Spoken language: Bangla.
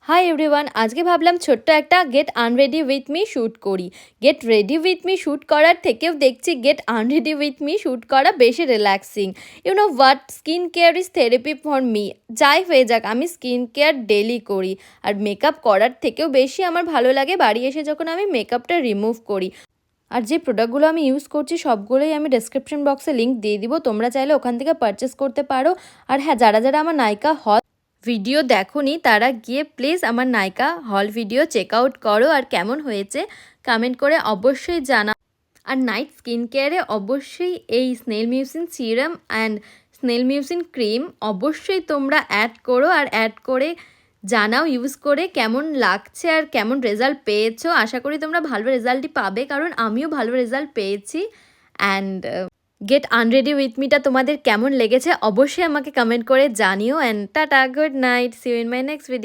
হাই এভরিওয়ান, আজকে ভাবলাম ছোট্ট একটা get unready with me shoot করি। Get ready with me shoot করার থেকেও দেখছি get unready with me shoot করা বেশি relaxing. You know what, skin care is therapy for me. যাই হয়ে যাক, আমি স্কিন কেয়ার ডেলি করি। আর মেকআপ করার থেকেও বেশি আমার ভালো লাগে বাড়ি এসে যখন আমি মেকআপটা রিমুভ করি। আর যে প্রোডাক্টগুলো আমি ইউজ করছি সবগুলোই আমি ডেসক্রিপশন বক্সে লিঙ্ক দিয়ে দিব, তোমরা চাইলে ওখান থেকে পারচেস করতে পারো। আর হ্যাঁ, যারা যারা আমার নায়িকা হল ভিডিও দেখোনি তারা গিয়ে প্লিজ আমার নায়িকা হল ভিডিও চেক আউট করো, আর কেমন হয়েছে কমেন্ট করে অবশ্যই জানাও। আর নাইট স্কিন কেয়ারে অবশ্যই এই snail mucin serum and snail mucin cream অবশ্যই তোমরা অ্যাড করো, আর অ্যাড করে জানাও ইউজ করে কেমন লাগছে আর কেমন রেজাল্ট পেয়েছো। আশা করি তোমরা ভালো রেজাল্টই পাবে, কারণ আমিও ভালো রেজাল্ট পেয়েছি। And get unready with Mita তোমাদের কেমন লেগেছে অবশ্যই আমাকে কমেন্ট করে জানিও। And tata, good night, see you in my next video.